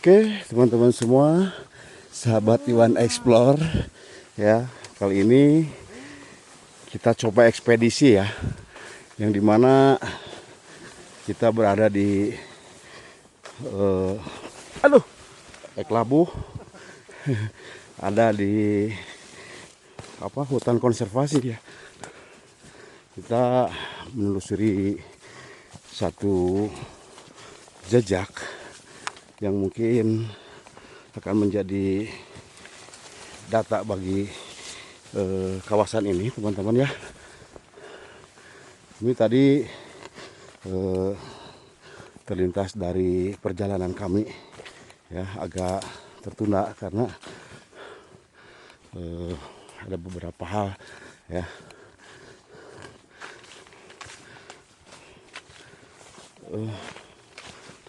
Oke, teman-teman semua, sahabat Iwan Explore, ya, kali ini kita coba ekspedisi ya, yang dimana kita berada di, Ek Labu, ada di hutan konservasi ya. Kita menelusuri satu jejak yang mungkin akan menjadi data bagi kawasan ini, teman-teman ya. Ini tadi terlintas dari perjalanan kami ya, agak tertunda karena ada beberapa hal ya.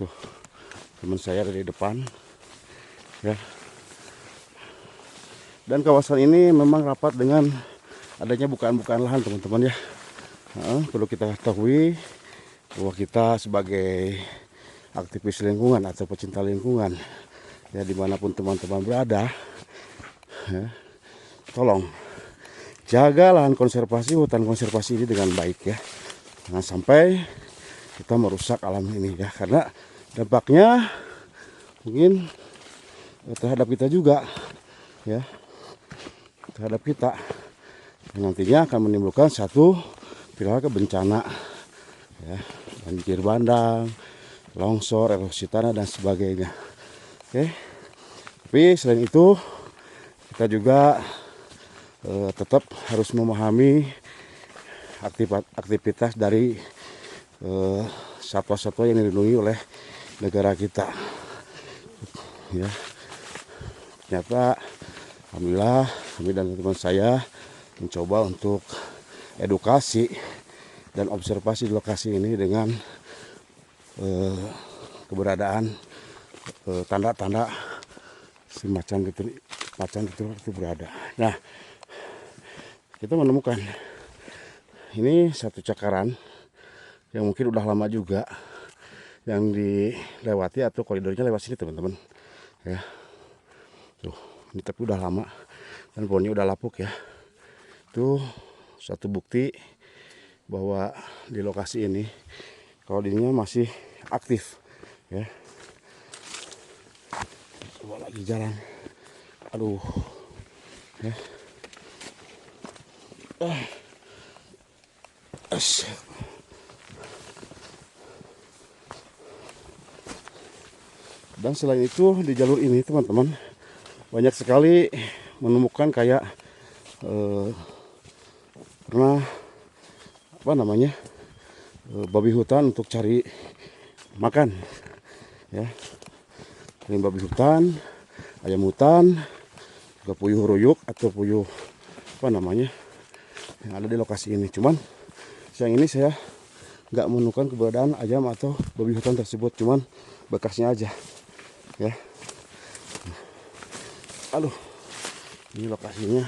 Tuh teman saya dari depan ya. Dan kawasan ini memang rapat dengan adanya bukaan-bukaan lahan, teman-teman ya. Perlu kita ketahui bahwa kita sebagai aktivis lingkungan atau pecinta lingkungan ya, dimanapun teman-teman berada ya, tolong jaga lahan konservasi, hutan konservasi ini dengan baik ya. Jangan sampai kita merusak alam ini ya, karena dampaknya mungkin terhadap kita juga ya, terhadap kita yang nantinya akan menimbulkan satu perilaku bencana ya, banjir bandang, longsor, erosi tanah dan sebagainya. Oke. Tapi selain itu kita juga tetap harus memahami aktivitas dari satwa-satwa yang dilindungi oleh negara kita ya. Ternyata alhamdulillah kami dan teman saya mencoba untuk edukasi dan observasi di lokasi ini dengan keberadaan tanda-tanda semacam itu berada. Nah, kita menemukan ini satu cakaran yang mungkin udah lama juga yang dilewati atau koridornya lewat sini, teman-teman ya. Tuh, ini tapi udah lama dan pohonnya udah lapuk ya. Itu satu bukti bahwa di lokasi ini koordinnya masih aktif ya. Coba lagi jalan, aduh ya. Dan selain itu di jalur ini, teman-teman, banyak sekali menemukan kayak pernah babi hutan untuk cari makan ya. Ini babi hutan, ayam hutan, juga puyuh ruyuk atau puyuh yang ada di lokasi ini. Cuman siang ini saya nggak menemukan keberadaan ayam atau babi hutan tersebut, cuman bekasnya aja ya. Aduh, ini lokasinya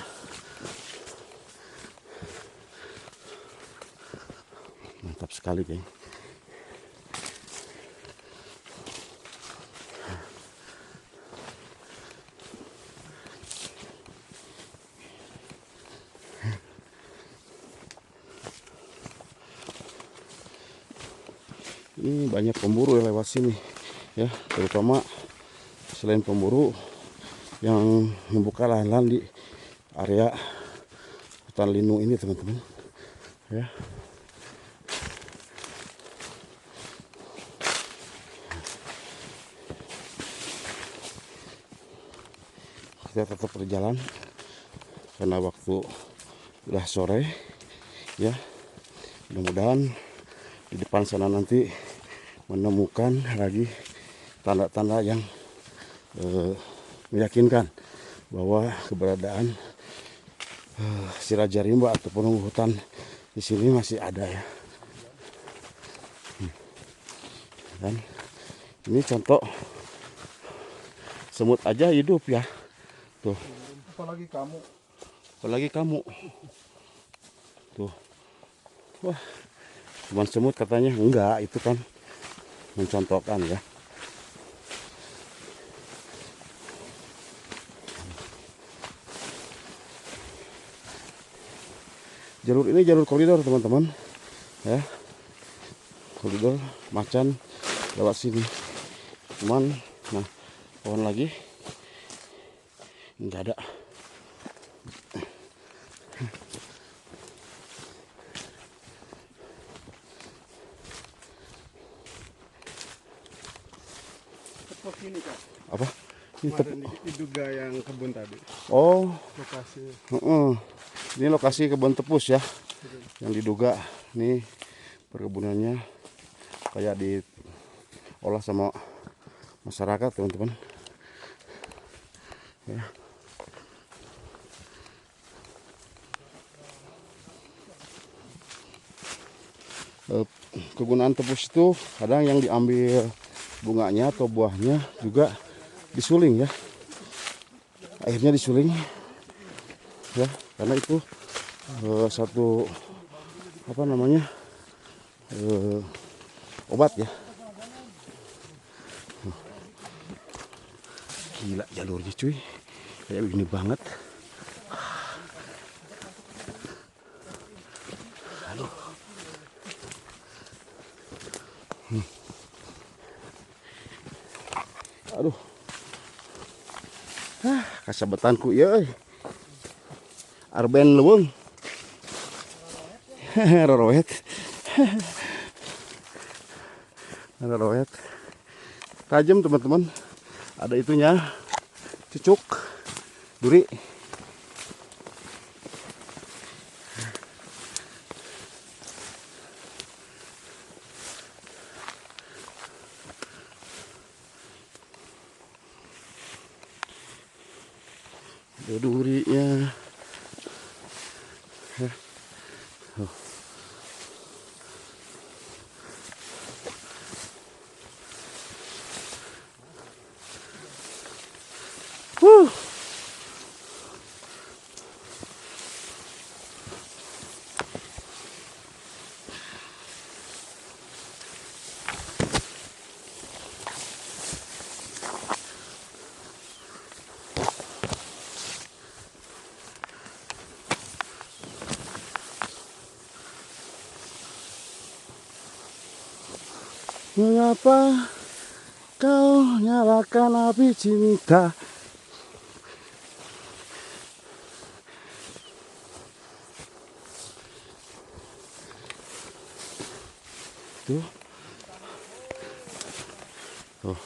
mantap sekali, geng. Ini banyak pemburu yang lewat sini ya, terutama selain pemburu yang membuka lahan-lahan di area hutan lindung ini, teman-teman ya. Kita tetap berjalan karena waktu udah sore ya. Mudah-mudahan di depan sana nanti menemukan lagi tanda-tanda yang meyakinkan bahwa keberadaan si raja rimba atau penunggu hutan di sini masih ada ya. Dan ini contoh semut aja hidup ya. Tuh. Apalagi kamu. Tuh. Wah. Cuman semut katanya, enggak, itu kan mencontohkan ya. Jalur ini jalur koridor teman-teman ya, koridor macan lewat sini. Cuman nah pohon lagi nggak ada. Tepos ini Kak. Apa ini Kemarin diduga yang kebun tadi. oh Lokasi. ini lokasi kebun tepus ya, yang diduga nih perkebunannya kayak diolah sama masyarakat teman-teman ya. Kegunaan tepus itu kadang yang diambil bunganya atau buahnya juga disuling ya, akhirnya disuling ya, karena itu satu apa namanya obat ya. Gila jalurnya cuy, kayak begini banget. Aduh. Aduh. Kasabetanku ya. Arben leuweung. Roroet. Roroet. Tajam teman-teman. Ada itunya. Cucuk. Duri. Ada durinya. Mengapa kau nyalakan api cinta? Tuh. Tuh.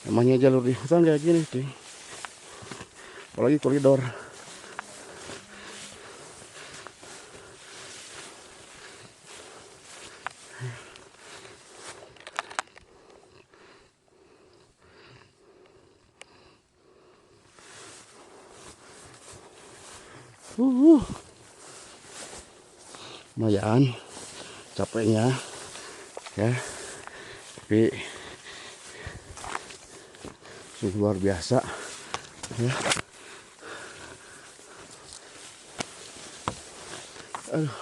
Namanya jalur di hutan kayak gini cuy. Apalagi koridor. Lumayan capeknya ya, tapi sungguh luar biasa ya. Aduh.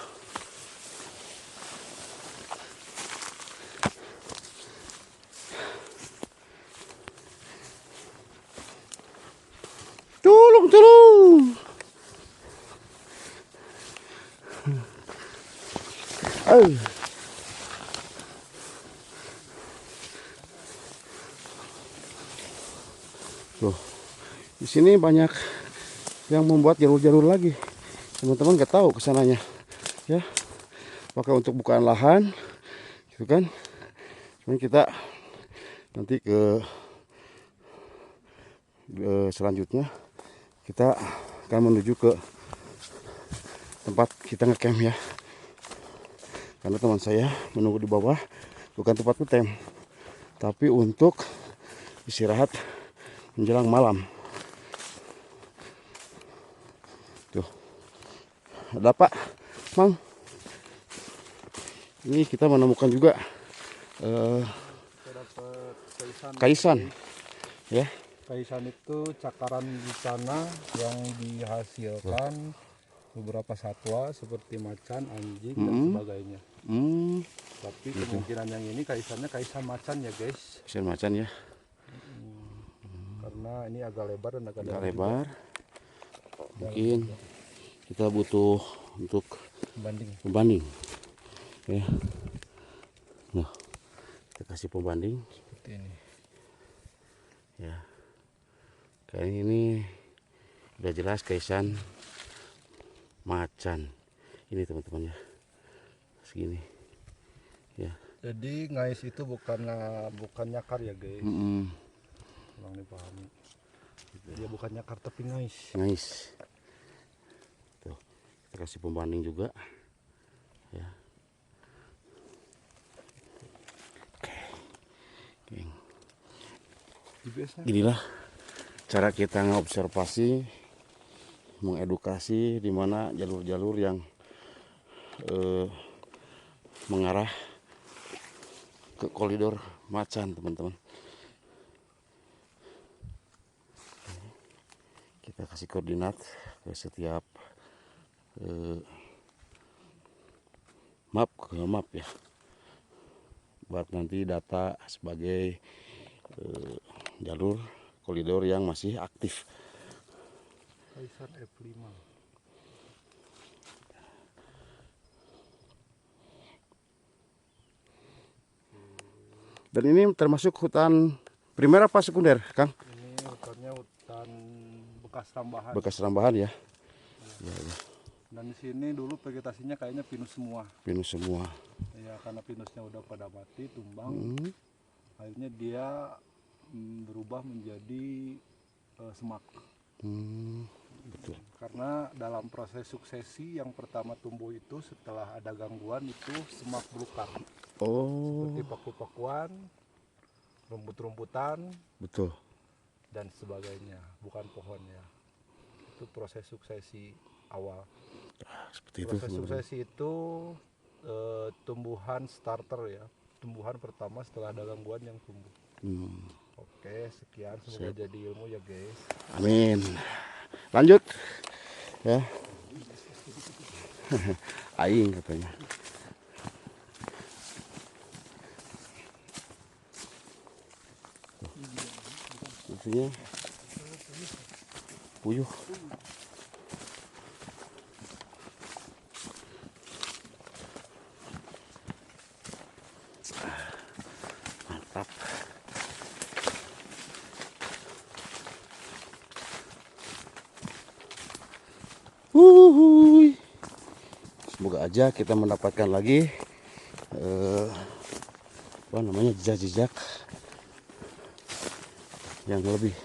Tolong. Tuh, di sini banyak yang membuat jalur-jalur lagi. Teman-teman nggak tahu kesananya, ya. Pakai untuk bukaan lahan, gitu kan? Cuman kita nanti ke selanjutnya kita akan menuju ke tempat kita ngecamp ya. Karena teman saya menunggu di bawah bukan tempat ngecamp, tapi untuk istirahat menjelang malam. Tuh, ada Pak, Mang. Ini kita menemukan juga kaisan, ya. Kaisan itu cakaran di sana yang dihasilkan beberapa satwa seperti macan, anjing dan sebagainya. Tapi kemungkinan yang ini kaisannya kaisan macan ya guys. Kaisan macan ya. Karena karena ini agak lebar dan agak agak dalam lebar. juga. Mungkin kita butuh untuk Banding. pembanding ya. Nah, kita kasih pembanding Seperti ini. ya. Kayak ini udah jelas kaisan macan ini teman-teman ya, segini ya. Jadi ngais itu bukan nyakar ya guys. Tolong dipahami. Dia bukan nyakar tapi ngais. Ngais. Tuh, kita kasih pembanding juga ya. Oke. Inilah cara kita ngobservasi, mengedukasi di mana jalur-jalur yang mengarah ke koridor macan, teman-teman. Kita kasih koordinat ke setiap map ya, buat nanti data sebagai jalur koridor yang masih aktif. Kaisar F5. Dan ini termasuk hutan primer apa sekunder, Kang? Ini hutannya hutan bekas tambahan. Bekas rambahan ya. Ya, ya. Dan di sini dulu vegetasinya kayaknya pinus semua. Pinus semua. Ya karena pinusnya udah pada mati, tumbang. Akhirnya dia berubah menjadi semak. Betul. Karena dalam proses suksesi yang pertama tumbuh itu setelah ada gangguan itu semak belukar. Oh, Seperti paku-pakuan, rumput-rumputan, betul. dan sebagainya, bukan pohon ya. Itu proses suksesi awal. Seperti itu, Proses teman-teman. suksesi itu tumbuhan starter ya, tumbuhan pertama setelah ada gangguan yang tumbuh. Oke, sekian, semoga jadi ilmu ya guys. Amin. Lanjut ya. Aing katanya. Maksudnya puyuh. Mantap. Semoga aja kita mendapatkan lagi apa namanya, jejak-jejak yang lebih.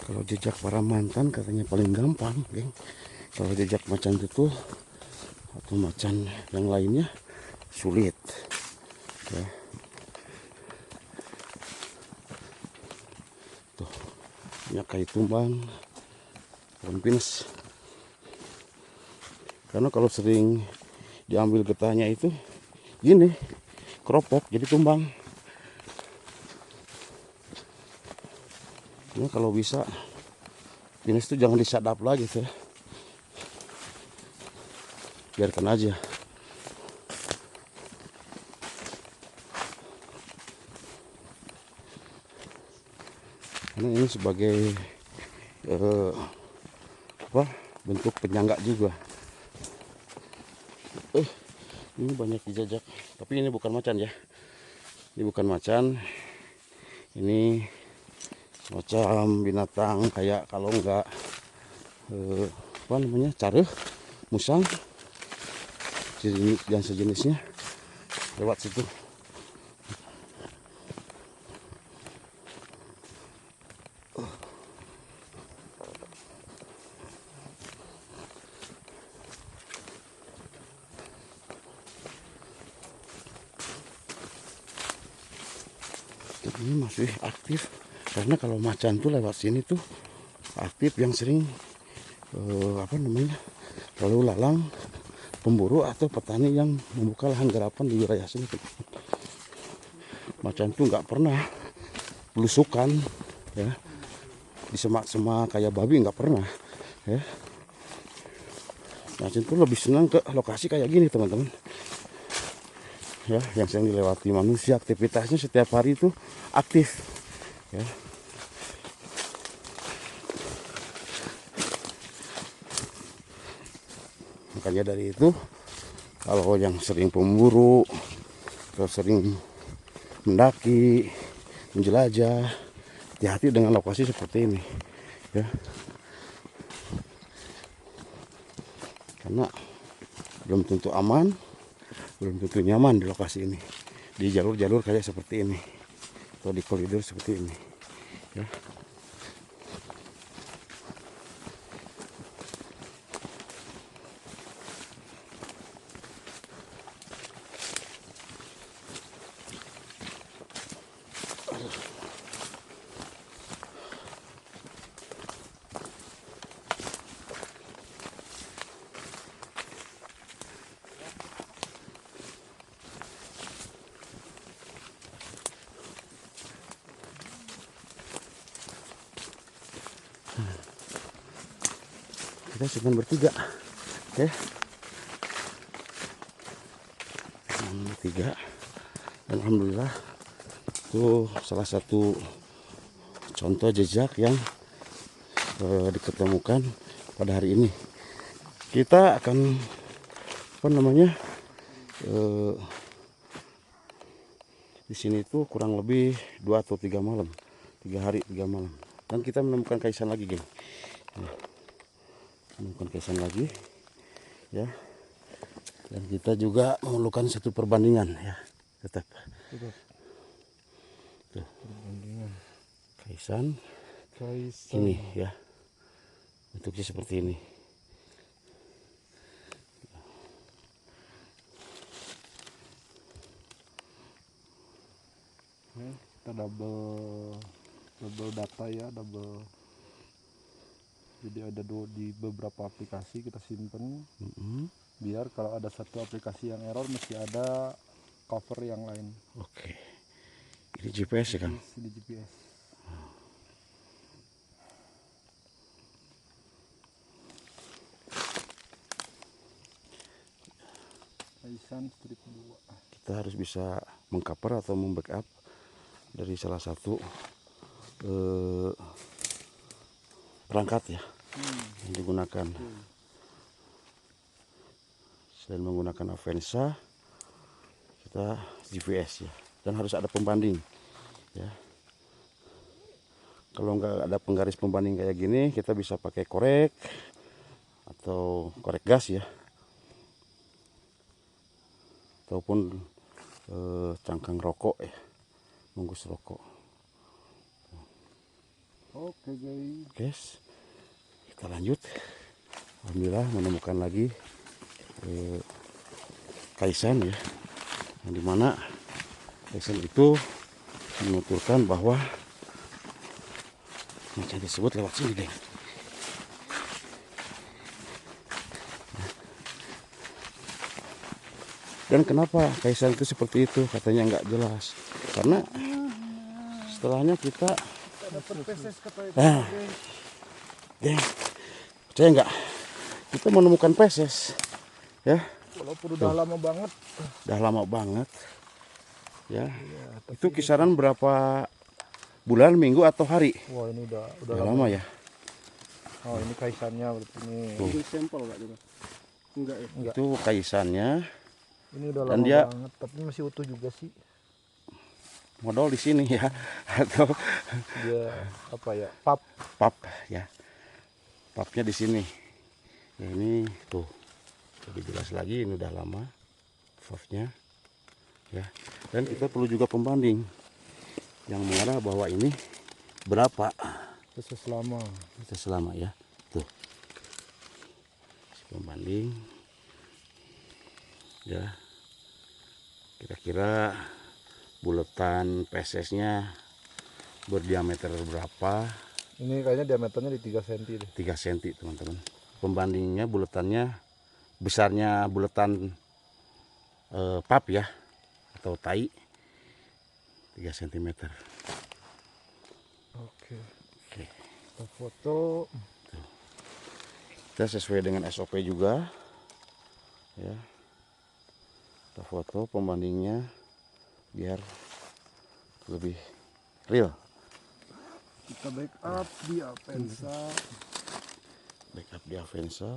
Kalau jejak para mantan katanya paling gampang, geng. Kalau jejak macan tutul atau macan yang lainnya sulit. Ya. Tuh, banyak kayu tumbang, pohon pinus. Karena kalau sering diambil getahnya itu gini, keropok jadi tumbang. Ini kalau bisa pinus itu jangan disadap lagi tuh. Biarkan aja. Karena ini sebagai bentuk penyangga juga. Ini banyak dijajak, tapi ini bukan macan ya. Ini bukan macan. Ini macam binatang kayak kalau enggak apa namanya, careuh, musang dan sejenisnya lewat situ. Ini masih aktif, karena kalau macan tuh lewat sini tuh aktif, yang sering apa namanya, lalu lalang pemburu atau petani yang membuka lahan garapan di wilayah sini. Macan tuh nggak pernah belusukan ya di semak-semak kayak babi, nggak pernah ya. Macan tuh lebih senang ke lokasi kayak gini teman-teman ya, yang sering dilewati manusia. Aktivitasnya setiap hari itu aktif ya. Makanya dari itu, kalau yang sering pemburu atau sering mendaki, menjelajah, hati-hati dengan lokasi seperti ini ya, karena belum tentu aman, belum tentu nyaman di lokasi ini, di jalur-jalur kayak seperti ini atau di koridor seperti ini ya. Kita cuma bertiga ya, bertiga, dan alhamdulillah itu salah satu contoh jejak yang diketemukan pada hari ini. Kita akan apa namanya, di sini tuh kurang lebih 2 atau 3 malam, 3 hari 3 malam, dan kita menemukan kaisan lagi gini. Menemukan kaisan lagi ya, dan kita juga memerlukan satu perbandingan ya, tetap tuh kaisan ini ya, bentuknya seperti ini. Kita double data ya, double. Jadi ada di beberapa aplikasi kita simpen, biar kalau ada satu aplikasi yang error mesti ada cover yang lain. Oke, ini GPS ya Kang? Di GPS. Kaisan strip 2. Kita harus bisa mengcover atau membackup dari salah satu perangkat ya yang digunakan. Selain menggunakan Avanza, kita GPS ya, dan harus ada pembanding ya. Kalau nggak ada penggaris pembanding kayak gini, kita bisa pakai korek atau korek gas ya, ataupun cangkang rokok ya, bungkus rokok. Oke Guys, kita lanjut. Alhamdulillah menemukan lagi kaisan ya, yang dimana kaisan itu menuturkan bahwa macan tersebut lewat sini deh. Dan kenapa kaisan itu seperti itu? Katanya nggak jelas, karena setelahnya kita percaya nggak, kita menemukan peses ya, walaupun udah lama banget. udah lama banget ya. Itu kisaran berapa bulan, minggu atau hari? Wah, ini udah lama ya. Oh, ini kaisannya berarti ini. Tuh. Sampel enggak juga? Enggak ya? Enggak. Itu kaisannya. Ini udah Dan lama dia banget, tapi masih utuh juga sih. Modal di sini ya, atau Dia apa ya? pap ya. Papnya di sini. Ya, ini tuh lebih jelas lagi, ini udah lama papnya ya. Dan kita perlu juga pembanding yang mengarah bahwa ini berapa selama ya. Tuh pembanding ya, kira-kira buletan pesesnya berdiameter berapa. Ini kayaknya diameternya di 3 cm deh. 3 cm teman-teman. Pembandingnya buletannya, besarnya buletan pap ya, atau tai 3 cm. Oke. Oke. Kita foto. Kita sesuai dengan SOP juga ya. Kita foto pembandingnya biar lebih real. Kita backup di Avanza. Backup di Avanza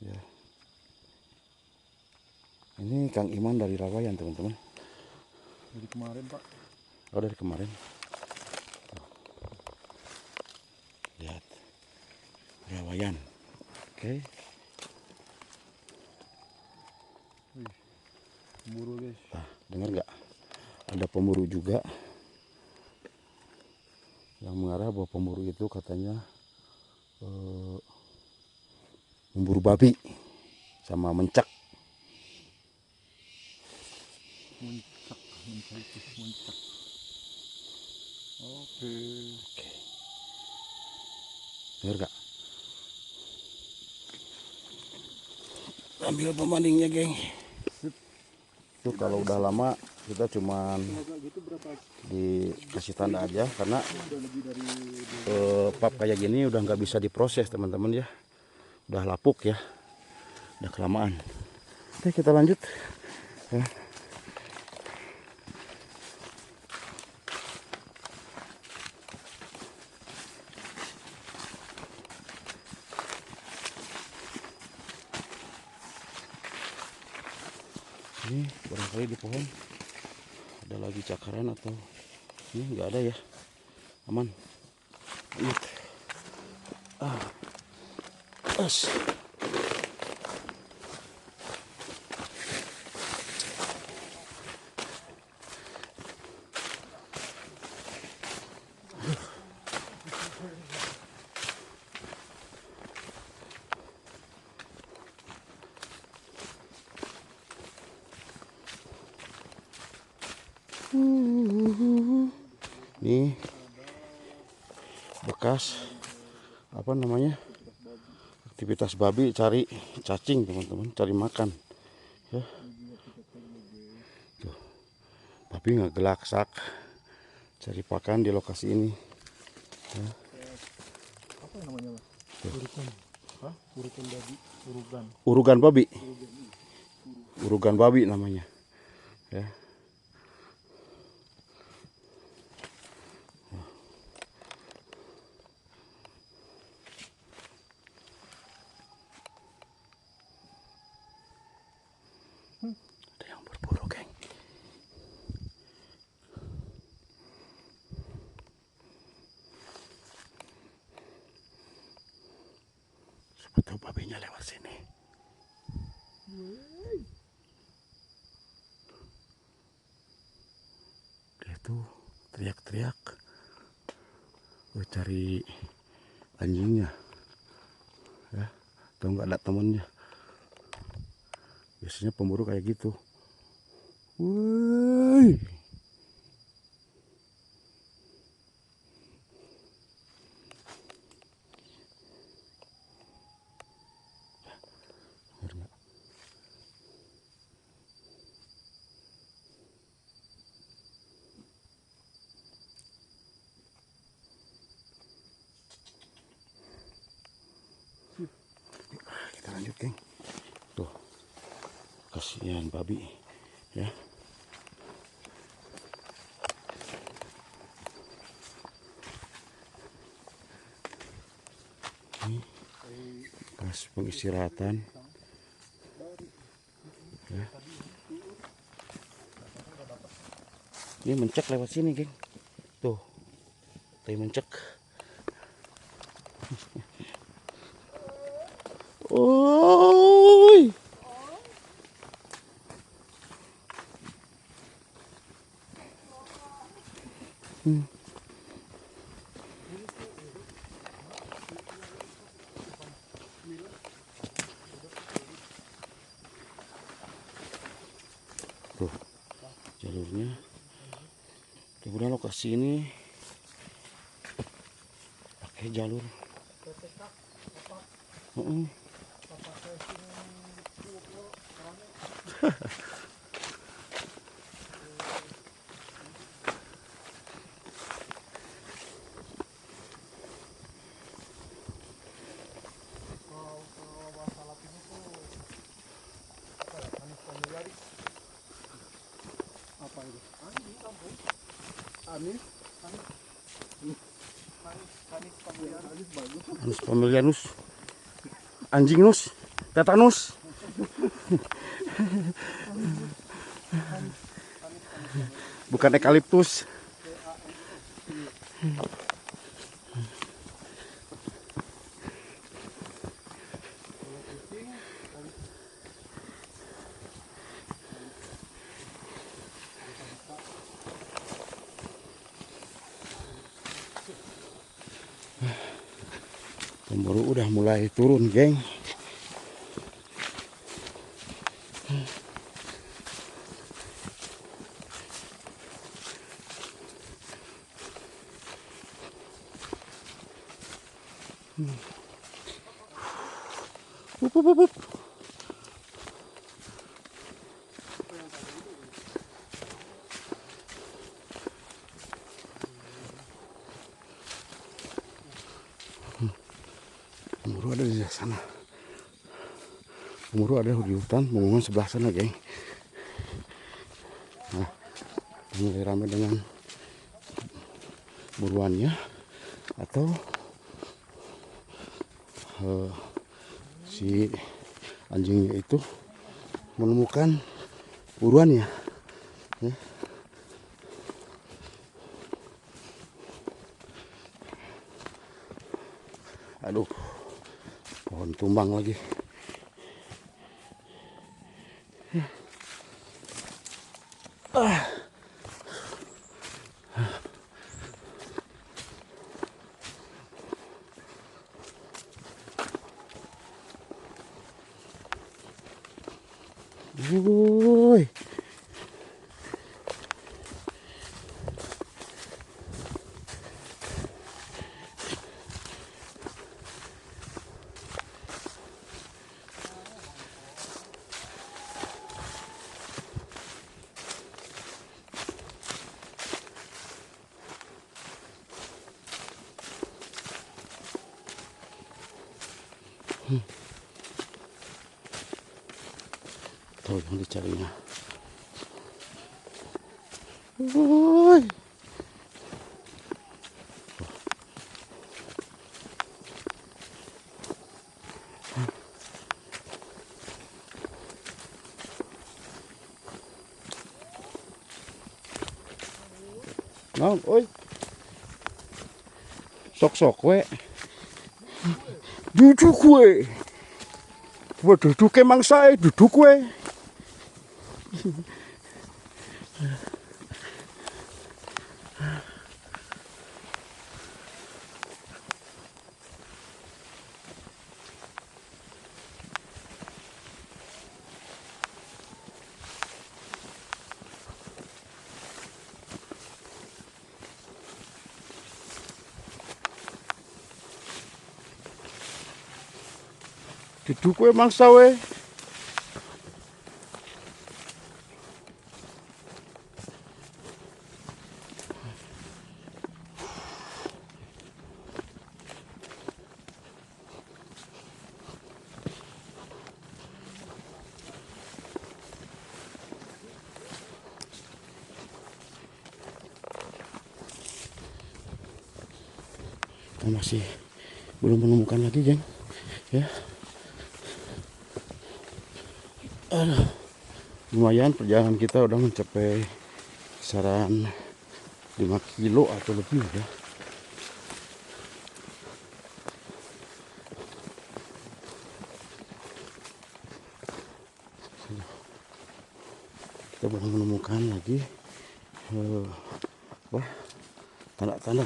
ya. Ini Kang Iman dari Rawayan teman-teman. Dari kemarin Pak. Oh, dari kemarin. Tuh. Lihat Rawayan. Oke. Wih, buru guys. Nah, dengar nggak? Ada pemburu juga yang mengarah bahwa pemburu itu katanya memburu babi sama mencak. Muncak, muncak. Oke. Oke. Dengar nggak? Ambil pembandingnya, geng. Itu kalau udah lama kita cuman dikasih tanda aja karena pap kayak gini udah nggak bisa diproses teman-teman ya, udah lapuk ya, udah kelamaan. Oke, kita lanjut ya. Ini barangkali di pohon ada lagi cakaran atau ini nggak ada ya, aman. Lihat. As. Ini bekas apa namanya, aktivitas babi cari cacing teman-teman, cari makan ya. Tuh, babi nggak gelaksak cari pakan di lokasi ini ya. Apa namanya Mas? Urukan. Hah? Urukan babi, urugan. Urugan babi, urugan babi namanya ya. Ada yang berburu, geng. Siapa tahu babinya lewat sini. Dia tuh teriak-teriak cari anjingnya ya, atau nggak ada temennya. Biasanya pemburu kayak gitu. Woi. Kita lanjut, geng. Tuh, kasihan babi ya. Ini pas pengistirahatan ya. Ini mencek lewat sini, geng. Tuh, tadi mencek. Oi. Tuh, jalurnya mudah-mudahan lokasi ini pakai jalur. Heeh. Apa itu? Anjing kampung. Anis. Anis bagus. Anus familianus. Anjing nus. Tetanus. Bukan eukaliptus. Pemburu udah mulai turun, geng. Up, up, up, up. Pemburu ada di sana. Pemburu ada di hutan, Pegunungan sebelah sana, geng. Nah, mulai ramai dengan buruannya atau si anjingnya itu menemukan buruannya. Ya. Aduh, pohon tumbang lagi. Woi. Tahu yang dicarinya. Woi. Naon, oi. Sok-sok we. Duduk we. Wah, duduk emang saya duduk we. Duduk we mangsa we. Masih belum menemukan lagi, geng. Ya. Lumayan perjalanan kita udah mencapai kisaran 5 kilo atau lebih ya. Kita belum menemukan lagi tanda-tanda.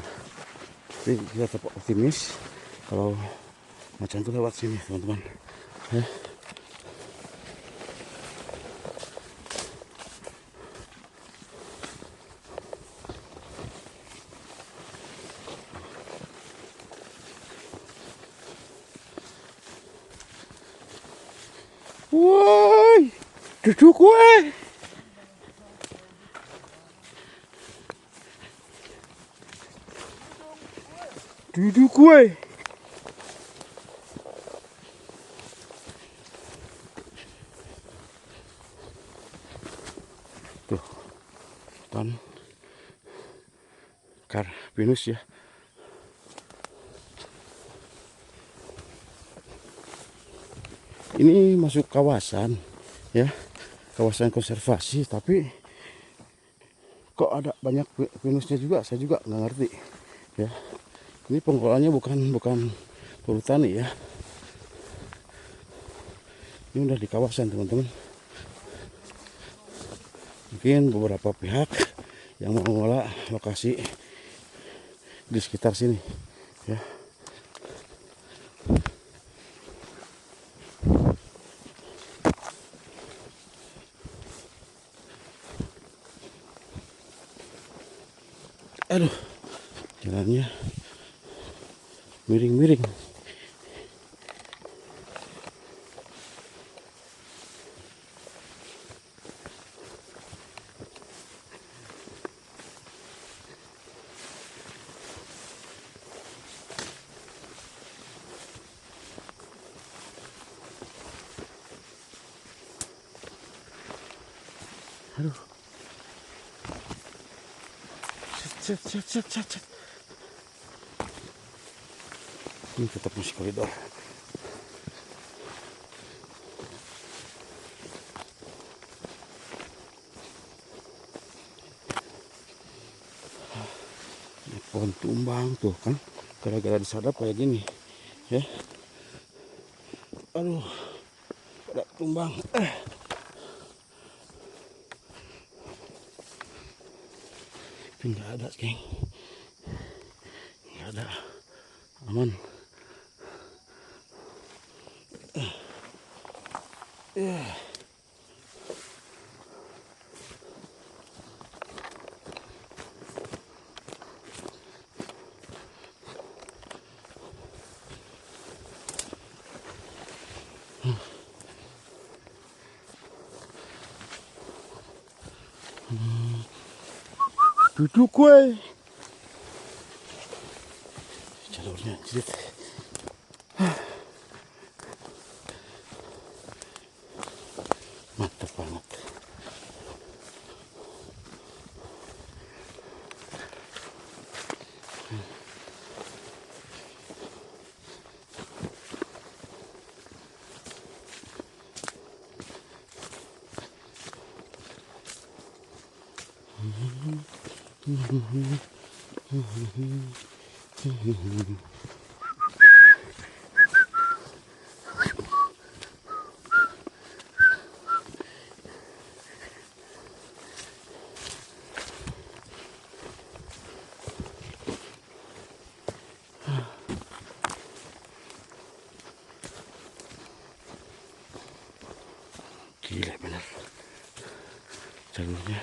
Tapi kita tetap optimis kalau macan itu lewat sini, teman-teman. Ya. Woi, duduk gue. Duduk gue. Tuh, ton kar pinus ya. Ini masuk kawasan ya, kawasan konservasi, tapi kok ada banyak pinusnya juga, saya juga nggak ngerti ya. Ini pengelolaannya bukan perhutani ya, ini udah di kawasan teman-teman. Mungkin beberapa pihak yang mengelola lokasi di sekitar sini ya. Aduh, jalannya miring-miring. Aduh. Set. Ini tetap musik koridor. Ini pohon tumbang tuh kan, gara-gara disadap kayak gini ya. Aduh, pada tumbang. Tapi nggak ada, geng. Nggak ada. Aman. Duduk gue. Jalurnya anjir. Mantap banget. Gila bener, jalurnya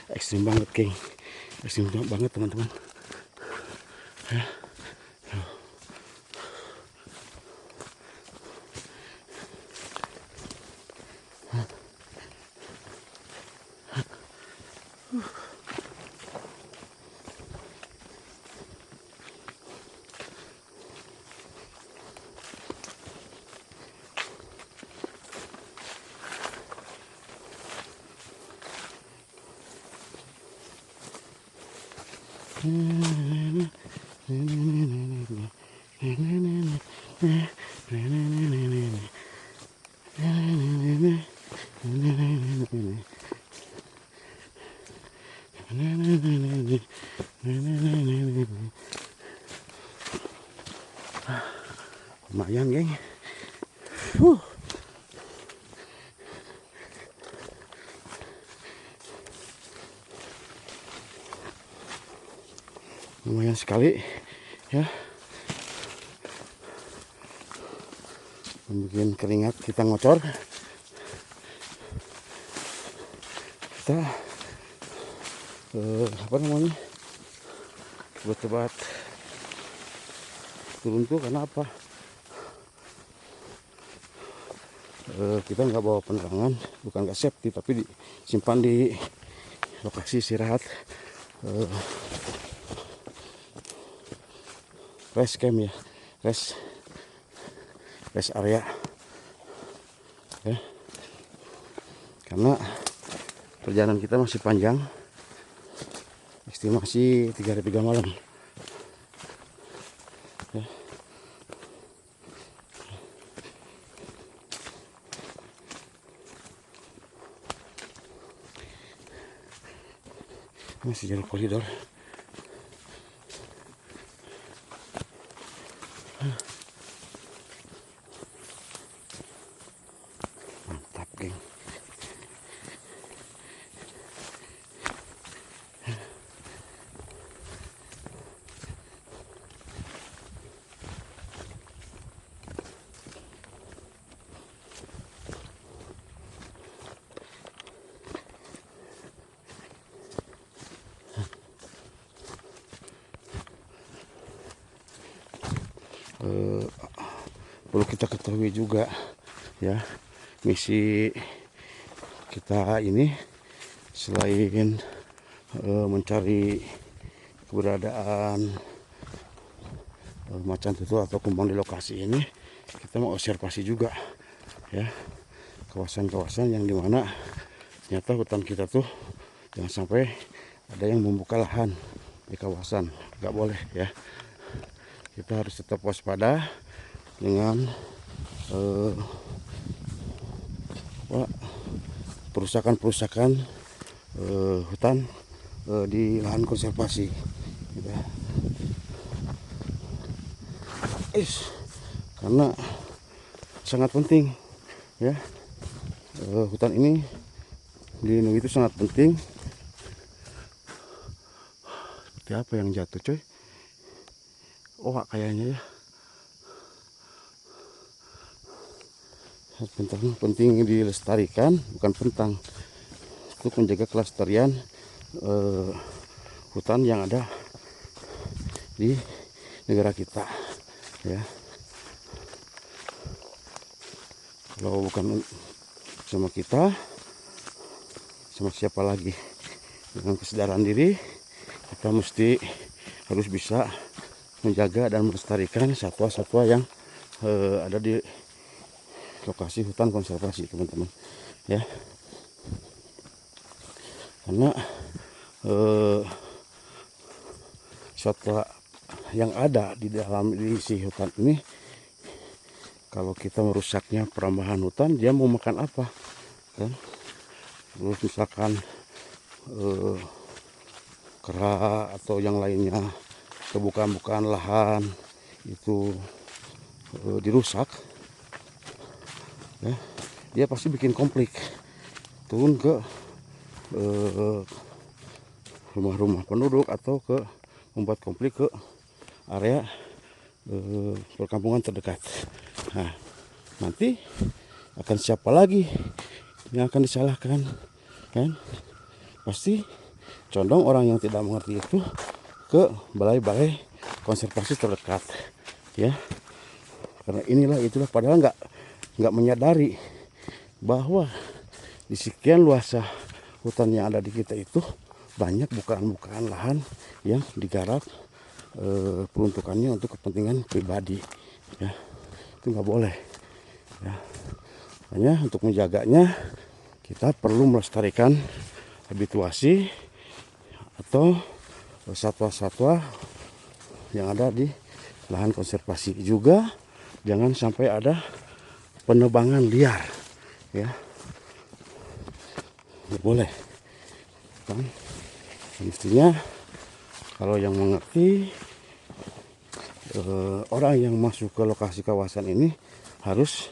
ekstrim banget, geng. Ekstrim banget teman-teman ya. Lumayan, geng. Lumayan sekali ya, membuat keringat kita ngocor. Kita apa namanya, buat turun tuh karena apa, kita nggak bawa penerangan, bukan nggak safety, tapi disimpan di lokasi istirahat, rest camp ya, rest area ya, karena perjalanan kita masih panjang, estimasi 3 hari 3 malam ya. Masih jalur koridor. Mantap, geng. Perlu kita ketahui juga ya, misi kita ini selain mencari keberadaan macan tutul atau kumbang di lokasi ini, kita mau observasi juga ya, kawasan-kawasan yang dimana ternyata hutan kita tuh jangan sampai ada yang membuka lahan di kawasan, nggak boleh ya. Kita harus tetap waspada dengan perusakan-perusakan hutan di lahan konservasi gitu ya. Karena sangat penting ya, hutan ini dilindungi itu sangat penting. Seperti apa yang jatuh coy? Oh kayaknya ya. Penting dilestarikan, bukan pentang, untuk menjaga kelestarian hutan yang ada di negara kita ya. Kalau bukan sama kita, sama siapa lagi? Dengan kesadaran diri kita mesti harus bisa menjaga dan melestarikan satwa-satwa yang ada di lokasi hutan konservasi, teman-teman ya. Karena satwa yang ada di dalam isi hutan ini, kalau kita merusaknya perambahan hutan, dia mau makan apa kan? Terus misalkan kera atau yang lainnya, kebukaan-bukaan lahan itu dirusak ya, dia pasti bikin konflik, turun ke rumah-rumah penduduk atau membuat konflik ke area perkampungan terdekat. Nah, nanti akan siapa lagi yang akan disalahkan kan? Pasti condong orang yang tidak mengerti itu ke balai-balai konservasi terdekat ya. Karena itulah padahal nggak menyadari bahwa di sekian luas hutan yang ada di kita itu banyak bukaan-bukaan lahan yang digarap peruntukannya untuk kepentingan pribadi ya. Itu nggak boleh ya. Makanya untuk menjaganya kita perlu melestarikan habituasi atau satwa-satwa yang ada di lahan konservasi. Juga jangan sampai ada penebangan liar ya, nggak boleh kan. Mestinya kalau yang mengerti, orang yang masuk ke lokasi kawasan ini harus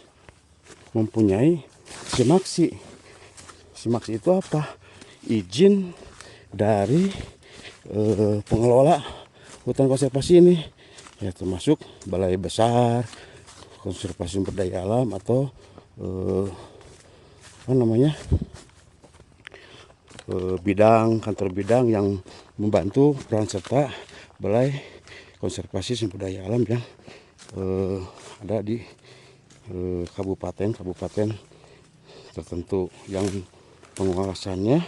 mempunyai simaksi. Simaksi itu apa? Izin dari pengelola hutan konservasi ini ya, termasuk balai besar konservasi sumber daya alam atau kantor bidang yang membantu peran serta balai konservasi sumber daya alam yang ada di kabupaten tertentu yang penguasaannya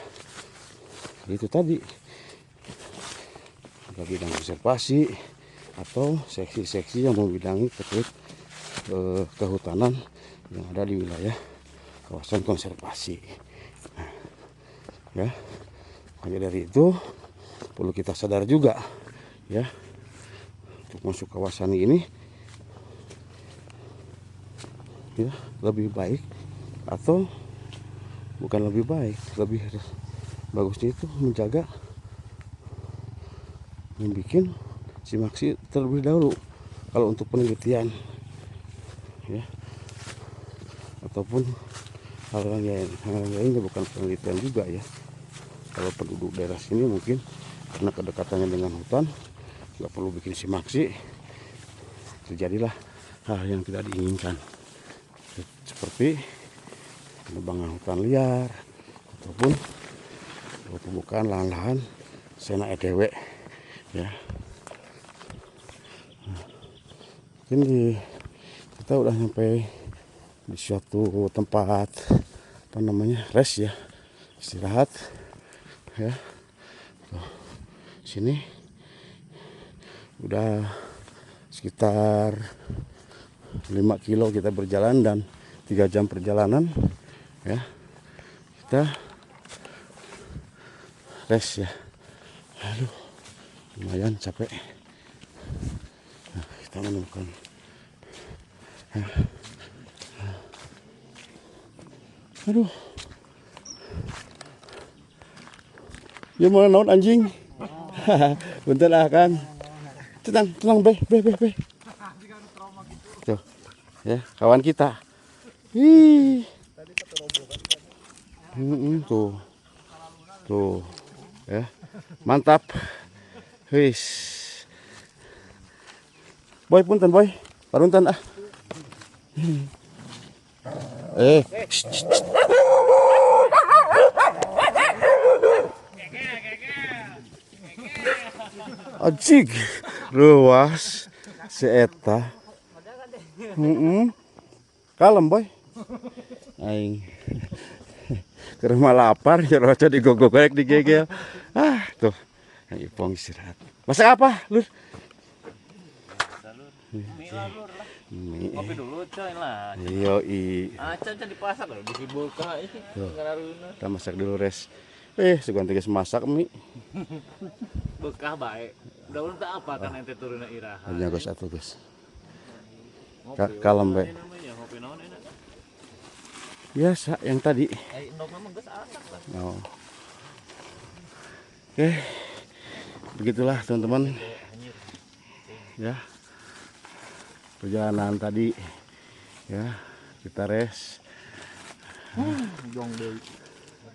itu tadi bidang konservasi atau seksi-seksi yang membidangi terkait kehutanan yang ada di wilayah kawasan konservasi. Nah, ya, makanya dari itu perlu kita sadar juga, ya, untuk masuk kawasan ini, ya, lebih baik atau bukan lebih baik, lebih bagusnya itu menjaga, membuat simaksi terlebih dahulu kalau untuk penelitian, ya, ataupun hal yang lainnya bukan penelitian juga, ya. Kalau penduduk daerah sini mungkin karena kedekatannya dengan hutan nggak perlu bikin simaksi, terjadilah hal yang tidak diinginkan seperti penebangan hutan liar ataupun pembukaan lahan-lahan sena ETW, ya. Mungkin kita udah sampai di suatu tempat apa namanya, rest, ya, istirahat, ya. Tuh, sini udah sekitar 5 kilo kita berjalan dan 3 jam perjalanan, ya. Kita rest, ya. Aduh, lumayan capek. Nah, kita menemukan, aduh, dia mau naon anjing. Bentar lah kan, tenang be. Tuh, ya, kawan kita. Tuh, ya, mantap. Wis, boy, punten boy, parunten ah. Shh. Ajik, luas, seeta. Kalem boy. Aing. Ke rumah lapar, ya roca digogok digegel. Ah, tuh. Yang Ipong istirahat. Masak apa, Lur? Mie. Ngopi dulu coy lah. Yoi. Acan dipasak loh, dihibur ka ini. Kita masak dulu, res. Sugan tiga masak mie. Bekah baik. Daun tak apa kan ente turunnya iraha. Hanya Gus atuh, Gus. Kalem bae. Ngopi naon enak. Biasa yang tadi. Endok mah geus asak lah. Oh. Oke. Begitulah teman-teman. Ya. Perjalanan tadi, ya, kita rest. Jong deui.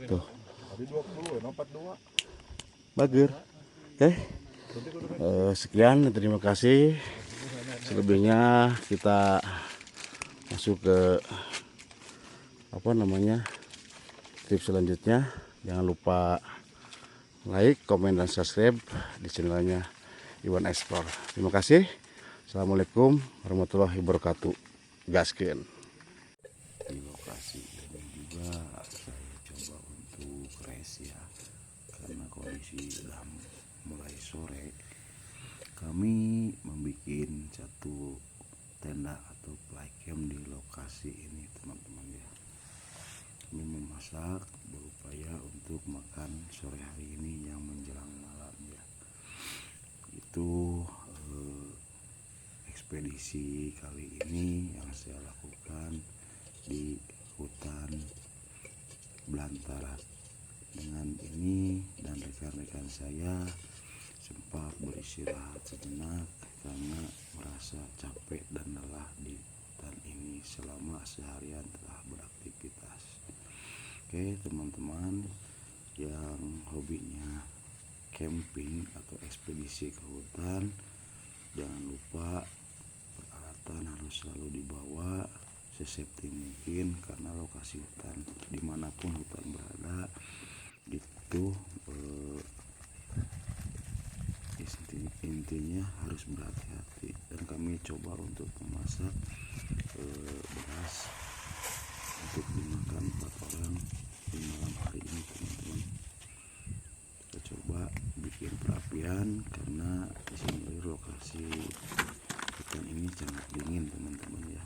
Tuh. Tadi 20 ya, 42. Bager. Oke. Sekian, terima kasih. Selebihnya kita masuk ke apa namanya, tips selanjutnya. Jangan lupa like, komen, dan subscribe di channelnya Iwan Explore. Terima kasih. Assalamualaikum warahmatullahi wabarakatuh. Gaskeun. Di lokasi ini juga saya coba untuk rest, ya, karena kondisi sudah mulai sore. Kami membuat satu tenda atau playcamp di lokasi ini, teman-teman, ya. Kami memasak, berupaya untuk makan sore hari ini yang menjelang malam, ya. Itu ekspedisi kali ini yang saya lakukan di hutan belantara. Dengan ini dan rekan-rekan saya sempat beristirahat sejenak karena merasa capek dan lelah di hutan ini selama seharian telah beraktivitas. Oke, teman-teman yang hobinya camping atau ekspedisi ke hutan, jangan lupa peralatan harus selalu dibawa sesafety mungkin, karena lokasi hutan dimanapun hutan berada itu intinya harus berhati-hati. Dan kami coba untuk memasak beras untuk dimakan 4 orang di malam hari ini teman-teman. Kita coba bikin perapian karena di sini lokasi hutan ini sangat dingin teman-teman ya.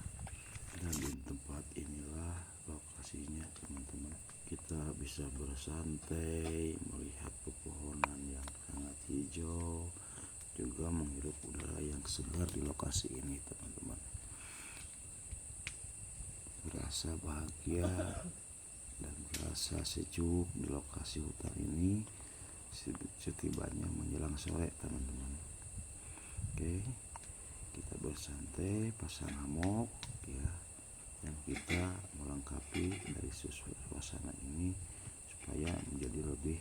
Dan di tempat inilah lokasinya teman-teman. Kita bisa bersantai melihat pepohonan yang sangat hijau, juga menghirup udara yang segar di lokasi ini teman-teman. Berasa bahagia dan berasa sejuk di lokasi hutan ini setibanya menjelang sore teman-teman. Oke, kita bersantai, pasang hammock ya, dan kita melengkapi dari suasana ini supaya menjadi lebih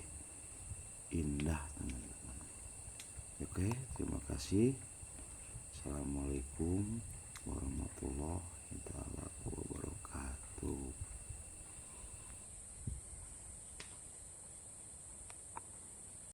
indah teman-teman. Oke, terima kasih. Assalamualaikum warahmatullahi